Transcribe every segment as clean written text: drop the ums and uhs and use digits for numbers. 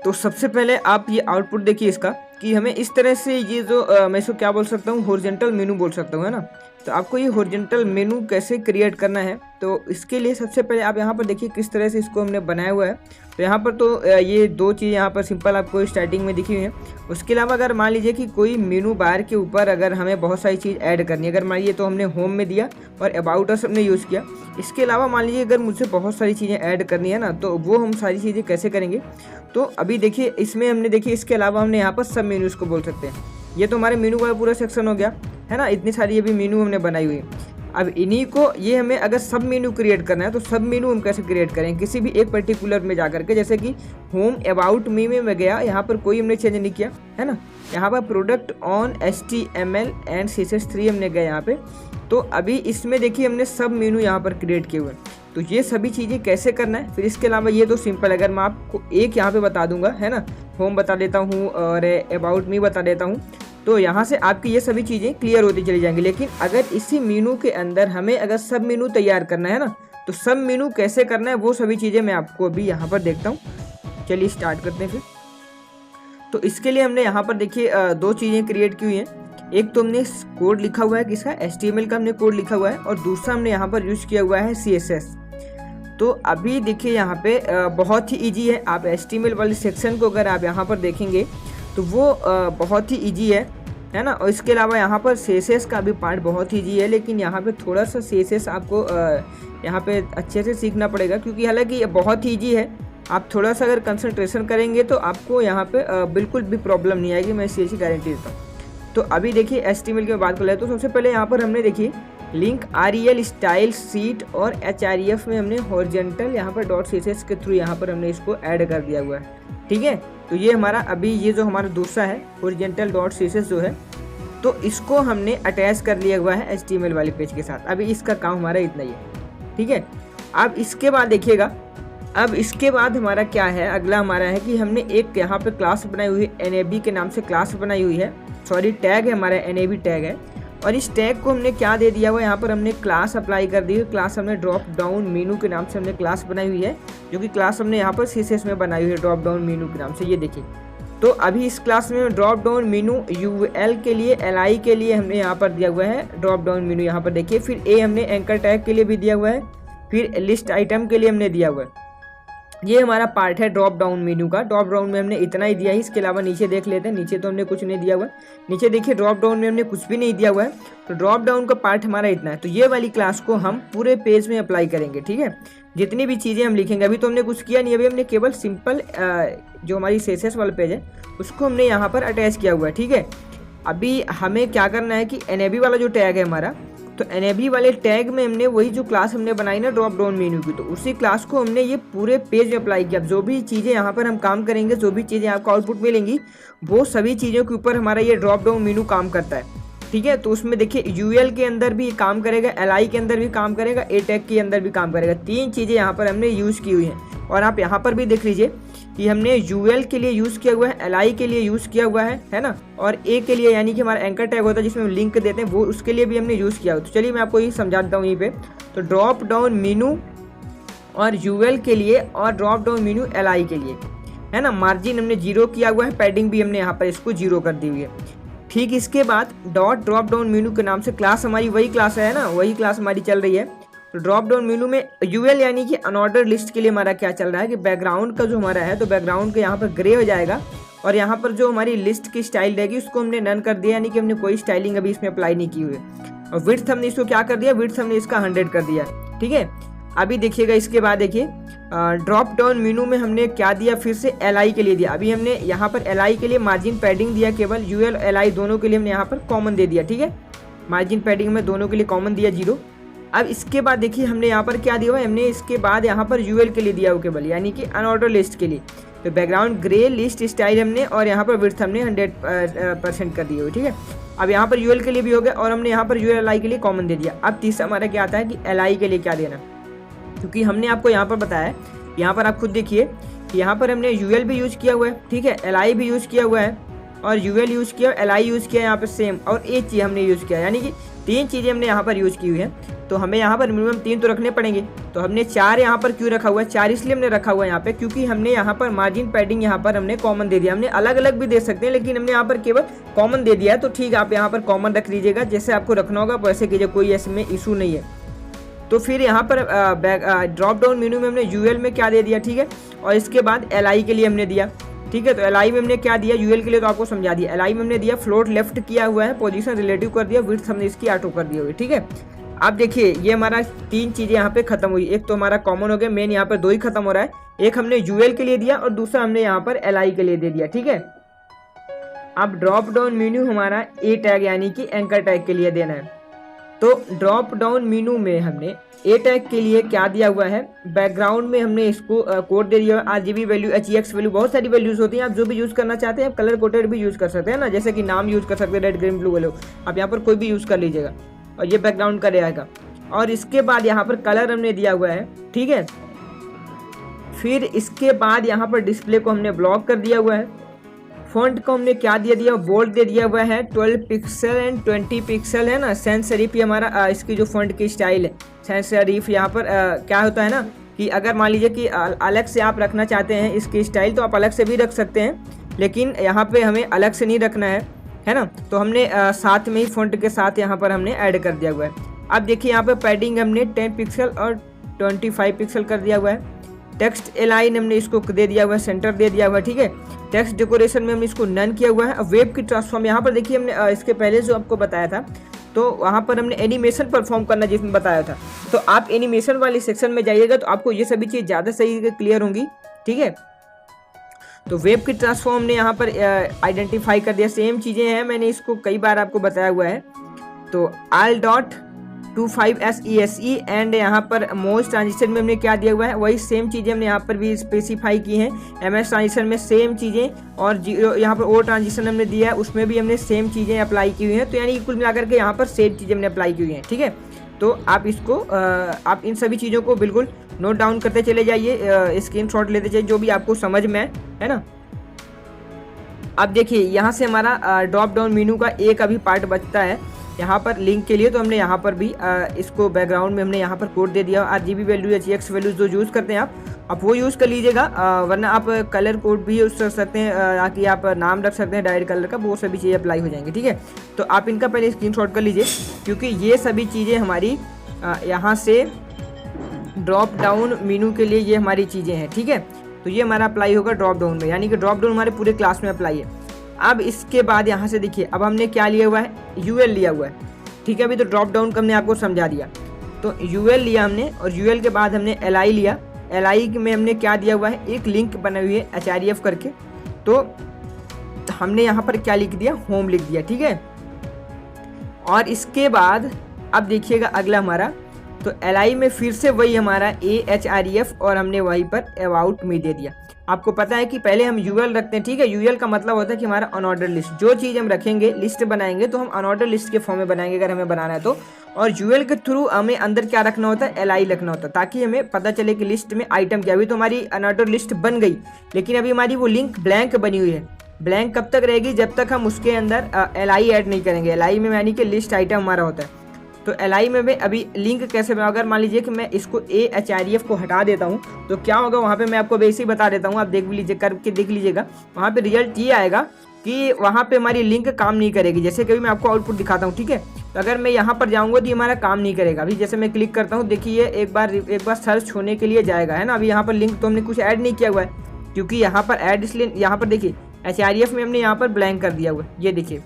तो सबसे पहले आप ये आउटपुट देखिए इसका कि हमें इस तरह से ये जो मैं इसको क्या बोल सकता हूँ, हॉरिजॉन्टल मेनू बोल सकता हूँ, है ना। तो आपको ये हॉरिजॉन्टल मेनू कैसे क्रिएट करना है, तो इसके लिए सबसे पहले आप यहाँ पर देखिए किस तरह से इसको हमने बनाया हुआ है। तो यहाँ पर तो ये दो चीज़ यहाँ पर सिंपल आपको स्टार्टिंग में दिखी हुई है। उसके अलावा अगर मान लीजिए कि कोई मेनू बार के ऊपर अगर हमें बहुत सारी चीज़ ऐड करनी है, अगर मान लीजिए तो हमने होम में दिया और अबाउट अस हमने यूज़ किया। इसके अलावा मान लीजिए अगर मुझसे बहुत सारी चीज़ें ऐड करनी है ना, तो वो हम सारी चीज़ें कैसे करेंगे। तो अभी देखिए इसमें हमने देखिए इसके अलावा हमने यहाँ पर सब मेनू इसको बोल सकते हैं। ये तो हमारे मेनू का पूरा सेक्शन हो गया, है ना। इतनी सारी अभी मेनू हमने बनाई हुई है। अब इन्हीं को ये हमें अगर सब मेनू क्रिएट करना है तो सब मेनू हम कैसे क्रिएट करें, किसी भी एक पर्टिकुलर में जाकर के, जैसे कि होम अबाउट मी में मैं गया, यहाँ पर कोई हमने चेंज नहीं किया, है ना। यहाँ पर product on HTML and CSS3 हमने गए यहाँ पे। तो अभी इसमें देखिए हमने सब मेनू यहाँ पर क्रिएट किए हुए हैं। तो ये सभी चीज़ें कैसे करना है, फिर इसके अलावा ये तो सिंपल, अगर मैं आपको एक यहाँ पे बता दूंगा, है ना, होम बता देता हूँ और अबाउट मी बता देता हूँ, तो यहाँ से आपकी ये सभी चीज़ें क्लियर होती चली जाएंगी। लेकिन अगर इसी मेनू के अंदर हमें अगर सब मेनू तैयार करना है ना, तो सब मेनू कैसे करना है वो सभी चीज़ें मैं आपको अभी यहाँ पर देखता हूँ। चलिए स्टार्ट करते हैं फिर। तो इसके लिए हमने यहाँ पर देखिए दो चीज़ें क्रिएट की हुई हैं। एक तो हमने कोड लिखा हुआ है किसका, HTML का हमने कोड लिखा हुआ है, और दूसरा हमने यहाँ पर यूज़ किया हुआ है CSS। तो अभी देखिए यहाँ पे बहुत ही ईजी है। आप HTML वाले सेक्शन को अगर आप यहाँ पर देखेंगे तो वो बहुत ही ईजी है ना। और इसके अलावा यहाँ पर CSS का भी पार्ट बहुत ईजी है, लेकिन यहाँ पे थोड़ा सा CSS आपको यहाँ पे अच्छे से सीखना पड़ेगा, क्योंकि हालांकि ये बहुत ईजी है। आप थोड़ा सा अगर कंसंट्रेशन करेंगे तो आपको यहाँ पे बिल्कुल भी प्रॉब्लम नहीं आएगी, मैं इस चीज़ की गारंटी देता हूँ। तो अभी देखिए HTML की बात कर ले, तो सबसे पहले यहाँ पर हमने देखिए लिंक REL स्टाइल सीट और HREF में हमने हॉरिजॉन्टल यहाँ पर .css के थ्रू यहाँ पर हमने इसको ऐड कर दिया हुआ है, ठीक है। तो ये हमारा अभी ये जो हमारा दूसरा है हॉरिजॉन्टल .css जो है, तो इसको हमने अटैच कर लिया हुआ है HTML वाले पेज के साथ। अभी इसका काम हमारा इतना ही है, ठीक है। अब इसके बाद देखिएगा, अब इसके बाद हमारा क्या है, अगला हमारा है कि हमने एक यहाँ पे क्लास बनाई हुई है, NAB के नाम से क्लास बनाई हुई है, सॉरी टैग है हमारा, NAB टैग है। और इस टैग को हमने क्या दे दिया हुआ है, यहाँ पर हमने क्लास अप्लाई कर दी है। क्लास हमने ड्रॉप डाउन मेनू के नाम से हमने क्लास बनाई हुई है, जो कि क्लास हमने यहाँ पर CSS में बनाई हुई है ड्रॉप डाउन मेनू के नाम से, ये देखिए। तो अभी इस क्लास में ड्रॉप डाउन मेनू UL के लिए, LI के लिए हमने यहाँ पर दिया हुआ है ड्रॉप डाउन मेनू, यहाँ पर देखिए। फिर A हमने एंकर टैग के लिए भी दिया हुआ है, फिर लिस्ट आइटम के लिए हमने दिया हुआ है। ये हमारा पार्ट है ड्रॉप डाउन मेनू का। ड्रॉप डाउन में हमने इतना ही दिया है, इसके अलावा नीचे देख लेते हैं। नीचे तो हमने कुछ नहीं दिया हुआ है, नीचे देखिए ड्रॉप डाउन में हमने कुछ भी नहीं दिया हुआ है। तो ड्रॉप डाउन का पार्ट हमारा इतना है। तो ये वाली क्लास को हम पूरे पेज में अप्लाई करेंगे, ठीक है। जितनी भी चीज़ें हम लिखेंगे, अभी तो हमने कुछ किया नहीं, अभी हमने केवल सिंपल जो हमारी CSS वाला पेज है उसको हमने यहाँ पर अटैच किया हुआ है, ठीक है। अभी हमें क्या करना है कि NAB वाला जो टैग है हमारा, तो NAB वाले टैग में हमने वही जो क्लास हमने बनाई ना ड्रॉप डाउन मेनू की, तो उसी क्लास को हमने ये पूरे पेज में अप्लाई किया। जो भी चीज़ें यहाँ पर हम काम करेंगे, जो भी चीज़ें आपको आउटपुट मिलेंगी, वो सभी चीज़ों के ऊपर हमारा ये ड्रॉप डाउन मेनू काम करता है, ठीक है। तो उसमें देखिए UL के अंदर भी काम करेगा, LI के अंदर भी काम करेगा, A टैग के अंदर भी काम करेगा। तीन चीज़ें यहाँ पर हमने यूज़ की हुई हैं। और आप यहाँ पर भी देख लीजिए कि हमने UL के लिए यूज़ किया हुआ है, LI के लिए यूज़ किया हुआ है ना, और A के लिए यानी कि हमारा एंकर टैग होता है जिसमें हम लिंक देते हैं, वो उसके लिए भी हमने यूज़ किया हुआ। तो चलिए मैं आपको ये समझा देता हूँ यहीं पे। तो ड्रॉप डाउन मेनू और UL के लिए और ड्रॉप डाउन मेनू LI के लिए, है ना। मार्जिन हमने 0 किया हुआ है, पैडिंग भी हमने यहाँ पर इसको 0 कर दी हुई है। ठीक इसके बाद डॉट ड्रॉप डाउन मेनू के नाम से क्लास हमारी वही क्लास है ना, वही क्लास हमारी चल रही है। तो ड्रॉप डाउन मेनू में UL यानी कि अनऑर्डर लिस्ट के लिए हमारा क्या चल रहा है कि बैकग्राउंड का जो हमारा है, तो बैकग्राउंड के यहाँ पर ग्रे हो जाएगा, और यहाँ पर जो हमारी लिस्ट की स्टाइल रहेगी उसको हमने नन कर दिया, यानी कि हमने कोई स्टाइलिंग अभी इसमें अप्लाई नहीं की हुई है। और विड्थ हमने इसको क्या कर दिया, विड्थ हमने इसका 100 कर दिया, ठीक है। अभी देखिएगा इसके बाद देखिए ड्रॉप डाउन मेनू में हमने क्या दिया, फिर से LI के लिए दिया। अभी हमने यहाँ पर LI के लिए मार्जिन पैडिंग दिया, केवल UL LI दोनों के लिए हमने यहाँ पर कॉमन दे दिया, ठीक है। मार्जिन पैडिंग में दोनों के लिए कॉमन दिया 0। अब इसके बाद देखिए हमने यहाँ पर क्या दिया हुआ है, हमने इसके बाद यहाँ पर UL के लिए दिया हुआ केवल, यानी कि अनऑर्डर लिस्ट के लिए। तो बैकग्राउंड ग्रे लिस्ट स्टाइल हमने, और यहाँ पर विड्थ हमने 100% कर दिए हुए, ठीक है। अब यहाँ पर UL के लिए भी हो गया, और हमने यहाँ पर UL LI के लिए कॉमन दे दिया। अब तीसरा हमारा क्या आता है कि LI के लिए क्या देना, क्योंकि हमने आपको यहाँ पर बताया है, यहाँ पर आप खुद देखिए कि यहाँ पर हमने UL भी यूज़ किया हुआ है, ठीक है, LI भी यूज़ किया हुआ है, और UL यूज़ किया, LI यूज़ किया यहाँ पर सेम, और एक चीज़ हमने यूज़ किया, यानी कि 3 चीज़ें हमने यहाँ पर यूज़ की हुई हैं, तो हमें यहाँ पर मिनिमम 3 तो रखने पड़ेंगे। तो हमने 4 यहाँ पर क्यों रखा हुआ है, 4 इसलिए हमने रखा हुआ है यहाँ पे क्योंकि हमने यहाँ पर मार्जिन पैडिंग यहाँ पर हमने कॉमन दे दिया। हमने अलग अलग भी दे सकते हैं, लेकिन हमने यहाँ पर केवल कॉमन दे दिया है। तो ठीक है, आप यहाँ पर कॉमन रख लीजिएगा, जैसे आपको रखना होगा वैसे कीजिए, कोई इसमें इशू नहीं है। तो फिर यहाँ पर ड्रॉप डाउन मेनू में हमने यूएल में क्या दे दिया, ठीक है, और इसके बाद एलआई के लिए हमने दिया, ठीक है। तो एलआई में हमने क्या दिया, यूएल के लिए तो आपको समझा दिया। एलआई में हमने दिया फ्लोट लेफ्ट किया हुआ है, पोजीशन रिलेटिव कर दिया, विड्थ हमने इसकी ऑटो कर दी हुई, ठीक है। अब देखिए ये हमारा 3 चीज़ें यहाँ पे खत्म हुई। एक तो हमारा कॉमन हो गया, मेन यहाँ पर 2 ही खत्म हो रहा है। एक हमने यूएल के लिए दिया और दूसरा हमने यहाँ पर एलआई के लिए दे दिया, ठीक है। अब ड्रॉप डाउन मेन्यू हमारा ए टैग यानी कि एंकर टैग के लिए देना है। तो ड्रॉप डाउन मेनू में हमने ए टैग के लिए क्या दिया हुआ है, बैकग्राउंड में हमने इसको कोड दे दिया है, RGB वैल्यू, HEX वैल्यू, बहुत सारी वैल्यूज होती हैं। आप जो भी यूज़ करना चाहते हैं आप कलर कोडेड भी यूज़ कर सकते हैं ना, जैसे कि नाम यूज़ कर सकते हैं, रेड ग्रीन ब्लू वैल्यू, आप यहाँ पर कोई भी यूज़ कर लीजिएगा और ये बैकग्राउंड का रहेगा। और इसके बाद यहाँ पर कलर हमने दिया हुआ है, ठीक है। फिर इसके बाद यहाँ पर डिस्प्ले को हमने ब्लॉक कर दिया हुआ है। फॉन्ट को हमने क्या दे दिया, बोल्ड दे दिया हुआ है, 12 पिक्सल एंड 20 पिक्सल है ना। सैंस सेरिफ ये हमारा इसकी जो फॉन्ट की स्टाइल है, सैंस सेरिफ यहाँ पर क्या होता है ना कि अगर मान लीजिए कि अलग से आप रखना चाहते हैं इसकी स्टाइल तो आप अलग से भी रख सकते हैं, लेकिन यहाँ पे हमें अलग से नहीं रखना है ना। तो हमने साथ में ही फॉन्ट के साथ यहाँ पर हमने ऐड कर दिया हुआ है। अब देखिए यहाँ पर पैडिंग हमने 10 पिक्सल और 25 पिक्सल कर दिया हुआ है। टेक्स्ट एलाइन हमने इसको दे दिया हुआ है, सेंटर दे दिया हुआ है, ठीक है। टेक्स्ट डेकोरेशन में हमने इसको नन किया हुआ है। अब वेब की ट्रांसफॉर्म यहाँ पर देखिए हमने इसके पहले जो आपको बताया था, तो वहाँ पर हमने एनिमेशन परफॉर्म करना जिसमें बताया था, तो आप एनिमेशन वाले सेक्शन में जाइएगा तो आपको ये सभी चीज़ ज़्यादा सही क्लियर होंगी, ठीक है। तो वेब की ट्रांसफॉर्म ने यहाँ पर आइडेंटिफाई कर दिया। सेम चीज़ें हैं, मैंने इसको कई बार आपको बताया हुआ है। तो AL.25SESE एंड यहाँ पर मोस्ट ट्रांजिशन में हमने क्या दिया हुआ है, वही सेम चीज़ें हमने यहाँ पर भी स्पेसिफाई की हैं। MS ट्रांजिशन में सेम चीज़ें, और यहाँ पर ओ ट्रांजिशन हमने दिया है उसमें भी हमने सेम चीज़ें अप्लाई की हुई हैं। तो यानी कुल मिलाकर के यहाँ पर सेम चीज़ें हमने अप्लाई की हुई हैं, ठीक है। तो आप इसको आप इन सभी चीज़ों को बिल्कुल नोट डाउन करते चले जाइए, स्क्रीनशॉट लेते जाइए जो भी आपको समझ में है ना। अब देखिए यहाँ से हमारा ड्रॉप डाउन मेनू का एक अभी पार्ट बचता है यहाँ पर लिंक के लिए। तो हमने यहाँ पर भी इसको बैकग्राउंड में हमने यहाँ पर कोड दे दिया। RGB वैल्यू, HEX वैल्यूज जो यूज़ करते हैं आप वो यूज़ कर लीजिएगा, वरना आप कलर कोड भी यूज़ कर सकते हैं, ताकि आप नाम रख सकते हैं डायरेक्ट कलर का, वो सभी चीज़ें अप्लाई हो जाएंगी, ठीक है। तो आप इनका पहले स्क्रीनशॉट कर लीजिए, क्योंकि ये सभी चीज़ें हमारी यहाँ से ड्रॉप डाउन मेनू के लिए ये हमारी चीज़ें हैं, ठीक है। तो ये हमारा अप्लाई होगा ड्रॉप डाउन में, यानी कि ड्रॉप डाउन हमारे पूरे क्लास में अप्लाई है। अब इसके बाद यहाँ से देखिए, अब हमने क्या लिया हुआ है, UL लिया हुआ है, ठीक है। अभी तो ड्रॉप डाउन का हमने आपको समझा दिया। तो UL लिया हमने, और UL के बाद हमने LI लिया। LI में हमने क्या दिया हुआ है, एक लिंक बनाई हुई है HREF करके। तो हमने यहाँ पर क्या लिख दिया, होम लिख दिया, ठीक है। और इसके बाद अब देखिएगा अगला हमारा, तो LI में फिर से वही हमारा AHREF, और हमने वहीं पर अबाउट मी दे दिया। आपको पता है कि पहले हम UL रखते हैं, ठीक है। UL का मतलब होता है कि हमारा अनऑर्डर लिस्ट, जो चीज़ हम रखेंगे लिस्ट बनाएंगे तो हम अनऑर्डर लिस्ट के फॉर्म में बनाएंगे अगर हमें बनाना है तो। और UL के थ्रू हमें अंदर क्या रखना होता है, LI रखना होता है, ताकि हमें पता चले कि लिस्ट में आइटम क्या। अभी तो हमारी अनऑर्डर लिस्ट बन गई, लेकिन अभी हमारी वो लिंक ब्लैंक बनी हुई है। ब्लैंक कब तक रहेगी, जब तक हम उसके अंदर LI ऐड नहीं करेंगे। LI में यानी कि लिस्ट आइटम हमारा होता है। तो LI में मैं अभी लिंक कैसे बनाऊँ, अगर मान लीजिए कि मैं इसको AHREF को हटा देता हूँ तो क्या होगा, वहाँ पे मैं आपको वैसे ही बता देता हूँ, आप देख लीजिए, करके देख लीजिएगा। वहाँ पे रिजल्ट ये आएगा कि वहाँ पे हमारी लिंक काम नहीं करेगी। जैसे कभी मैं आपको आउटपुट दिखाता हूँ, ठीक है। तो अगर मैं यहाँ पर जाऊँगा तो ये हमारा काम नहीं करेगा। अभी जैसे मैं क्लिक करता हूँ, देखिए एक बार सर्च होने के लिए जाएगा, है ना। अभी यहाँ पर लिंक तो हमने कुछ ऐड नहीं किया हुआ है, क्योंकि यहाँ पर ऐड, इसलिए यहाँ पर देखिए HREF में हमने यहाँ पर ब्लैंक कर दिया हुआ है, ये देखिए,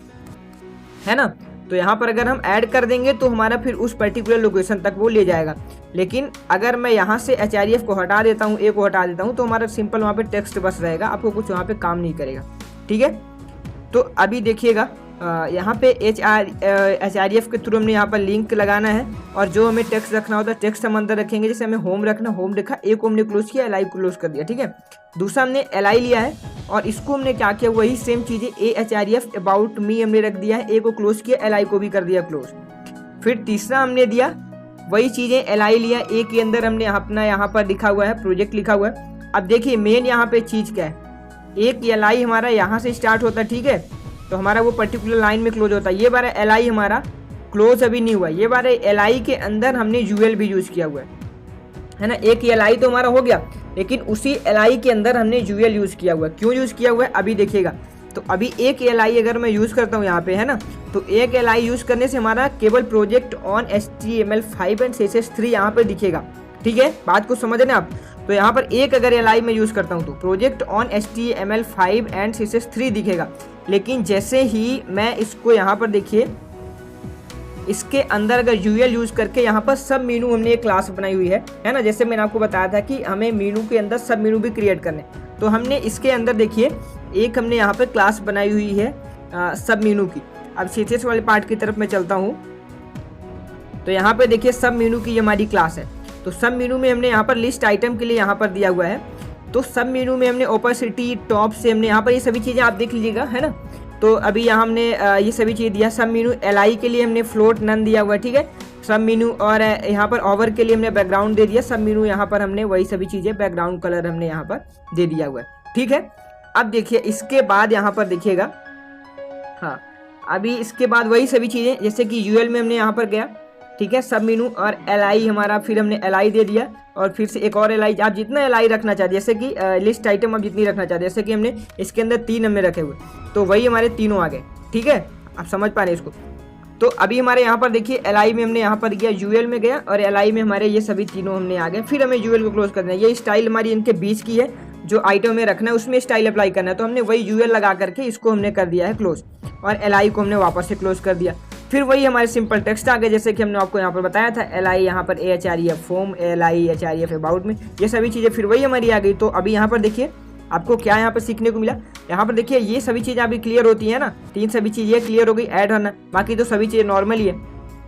है ना। तो यहाँ पर अगर हम ऐड कर देंगे तो हमारा फिर उस पर्टिकुलर लोकेशन तक वो ले जाएगा। लेकिन अगर मैं यहाँ से HREF को हटा देता हूँ, को हटा देता हूँ, तो हमारा सिंपल वहाँ पे टेक्स्ट बस रहेगा, आपको कुछ वहाँ पे काम नहीं करेगा, ठीक है। तो अभी देखिएगा यहाँ पे HREF के थ्रू हमने यहाँ पर लिंक लगाना है, और जो हमें टेक्स्ट रखना होता है टेक्स्ट हम अंदर रखेंगे। जैसे हमें होम रखना, होम देखा, एक को हमने क्लोज किया, LI को क्लोज कर दिया, ठीक है। दूसरा हमने LI लिया है, और इसको हमने क्या किया, वही सेम चीज़ें AHREF अबाउट मी हमने रख दिया है, को क्लोज किया, LI को भी कर दिया क्लोज। फिर तीसरा हमने दिया वही चीज़ें, LI लिया, के अंदर हमने अपना यहाँ पर लिखा हुआ है, प्रोजेक्ट लिखा हुआ है। अब देखिए मेन यहाँ पे चीज़ क्या है, एक LI हमारा यहाँ से स्टार्ट होता है, ठीक है। तो हमारा वो पर्टिकुलर लाइन में क्लोज होता है। ये बार LI हमारा क्लोज अभी नहीं हुआ। ये बार LI के अंदर हमने UL भी यूज़ किया हुआ है ना। एक LI तो हमारा हो गया, लेकिन उसी LI के अंदर हमने UL यूज़ किया हुआ है। क्यों यूज़ किया हुआ है अभी देखिएगा। तो अभी एक LI अगर मैं यूज़ करता हूँ यहाँ पे, है ना, तो एक LI यूज़ करने से हमारा केवल project on HTML5 and CSS3 यहाँ पे दिखेगा। ठीक है, बात को समझ रहे हैं आप। तो यहाँ पर एक अगर LI मैं यूज़ करता हूँ तो project on HTML5 and CSS3 दिखेगा। लेकिन जैसे ही मैं इसको यहाँ पर देखिए, इसके अंदर अगर UL यूज़ करके यहाँ पर सब मेनू हमने एक क्लास बनाई हुई है ना। जैसे मैंने आपको बताया था कि हमें मेनू के अंदर सब मेनू भी क्रिएट करने, तो हमने इसके अंदर देखिए एक हमने यहाँ पर क्लास बनाई हुई है सब मेनू की। अब CSS वाले पार्ट की तरफ मैं चलता हूँ, तो यहाँ पे देखिए सब मेनू की हमारी क्लास है। तो सब मेनू में हमने यहाँ पर लिस्ट आइटम के लिए यहाँ पर दिया हुआ है। तो सब मेनू में हमने ओपेसिटी टॉप से हमने यहाँ पर ये सभी चीज़ें आप देख लीजिएगा, है ना। तो अभी यहाँ हमने ये सभी चीज़ दिया। सब मेनू LI के लिए हमने फ्लोट नन दिया हुआ है, ठीक है, सब मेनू। और यहाँ पर ओवर के लिए हमने बैकग्राउंड दे दिया। सब मेनू यहाँ पर हमने वही सभी चीज़ें, बैकग्राउंड कलर हमने यहाँ पर दे दिया हुआ है, ठीक है। अब देखिए इसके बाद यहाँ पर देखिएगा, हाँ, अभी इसके बाद वही सभी चीज़ें, जैसे कि UL में हमने यहाँ पर गया, ठीक है, सब मेनू और LI हमारा, फिर हमने LI दे दिया और फिर से एक और LI। आप जितना LI रखना चाहते, जैसे कि लिस्ट आइटम आप जितनी रखना चाहते, जैसे कि हमने इसके अंदर 3 हमने रखे हुए, तो वही हमारे तीनों आ गए, ठीक है। आप समझ पा रहे हैं इसको। तो अभी हमारे यहाँ पर देखिए LI में हमने यहाँ पर गया, UL में गया और LI में हमारे ये सभी तीनों हमने आ गए। फिर हमें UL को क्लोज करना है। ये स्टाइल हमारी इनके बीच की है, जो आइटम में रखना है उसमें स्टाइल अप्लाई करना है। तो हमने वही UL लगा करके इसको हमने कर दिया है क्लोज, और LI को हमने वापस से क्लोज कर दिया। फिर वही हमारे सिंपल टेक्स्ट आ गए, जैसे कि हमने आपको यहाँ पर बताया था। LI यहाँ पर AHREF form, LI HREF about में, ये सभी चीज़ें फिर वही हमारी आ गई। तो अभी यहाँ पर देखिए आपको क्या यहाँ पर सीखने को मिला। यहाँ पर देखिए ये सभी चीज़ें अभी क्लियर होती है ना, 3 सभी चीज़ें क्लियर हो गई, ऐड होना, बाकी तो सभी चीज़ें नॉर्मल ही है।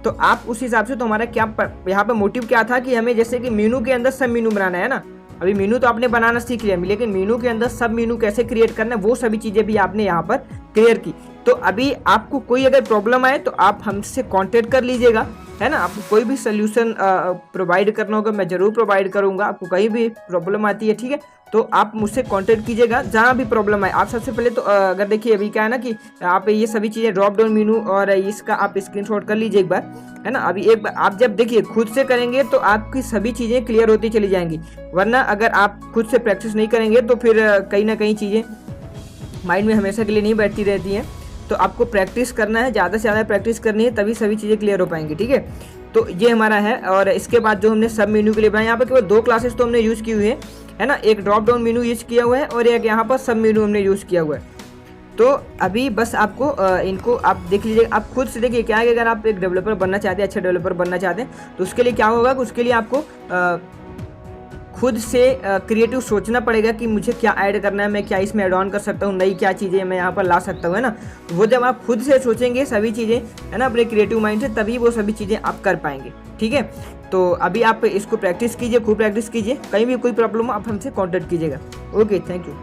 तो आप उस हिसाब से, तो हमारा क्या यहाँ पर मोटिव क्या था कि हमें जैसे कि मेनू के अंदर सब मेनू बनाना है ना। अभी मेनू तो आपने बनाना सीख लिया, लेकिन मेनू के अंदर सब मेनू कैसे क्रिएट करना है वो सभी चीज़ें भी आपने यहाँ पर क्लियर की। तो अभी आपको कोई अगर प्रॉब्लम आए तो आप हमसे कांटेक्ट कर लीजिएगा, है ना। आपको कोई भी सोल्यूशन प्रोवाइड करना होगा, मैं ज़रूर प्रोवाइड करूँगा। आपको कहीं भी प्रॉब्लम आती है, ठीक है, तो आप मुझसे कांटेक्ट कीजिएगा जहाँ भी प्रॉब्लम आए। आप सबसे पहले तो अगर देखिए अभी क्या है ना कि आप ये सभी चीज़ें ड्रॉप डाउन मेनू और इसका आप स्क्रीनशॉट कर लीजिए एक बार, है ना। अभी एक बार आप जब देखिए खुद से करेंगे तो आपकी सभी चीज़ें क्लियर होती चली जाएंगी, वरना अगर आप खुद से प्रैक्टिस नहीं करेंगे तो फिर कहीं ना कहीं चीज़ें माइंड में हमेशा के लिए नहीं बैठती रहती हैं। तो आपको प्रैक्टिस करना है, ज़्यादा से ज़्यादा प्रैक्टिस करनी है, तभी सभी चीज़ें क्लियर हो पाएंगी, ठीक है। तो ये हमारा है। और इसके बाद जो हमने सब मेनू के लिए बनाया, यहाँ पर केवल 2 क्लासेस तो हमने यूज़ की हुई है ना। एक ड्रॉप डाउन मेनू यूज़ किया हुआ है और एक यहाँ पर सब मेनू हमने यूज़ किया हुआ है। तो अभी बस आपको इनको आप देख लीजिए, आप खुद से देखिए क्या है कि अगर आप एक डेवलपर बनना चाहते हैं, अच्छे डेवलपर बनना चाहते हैं, तो उसके लिए क्या होगा कि उसके लिए आपको खुद से क्रिएटिव सोचना पड़ेगा कि मुझे क्या ऐड करना है, मैं क्या इसमें ऐड ऑन कर सकता हूँ, नई क्या चीज़ें मैं यहाँ पर ला सकता हूँ, है ना। वो जब आप खुद से सोचेंगे सभी चीज़ें, है ना, अपने क्रिएटिव माइंड से, तभी वो सभी चीज़ें आप कर पाएंगे, ठीक है। तो अभी आप इसको प्रैक्टिस कीजिए, खूब प्रैक्टिस कीजिए। कहीं भी कोई प्रॉब्लम हो आप हमसे कॉन्टैक्ट कीजिएगा। Okay, thank you.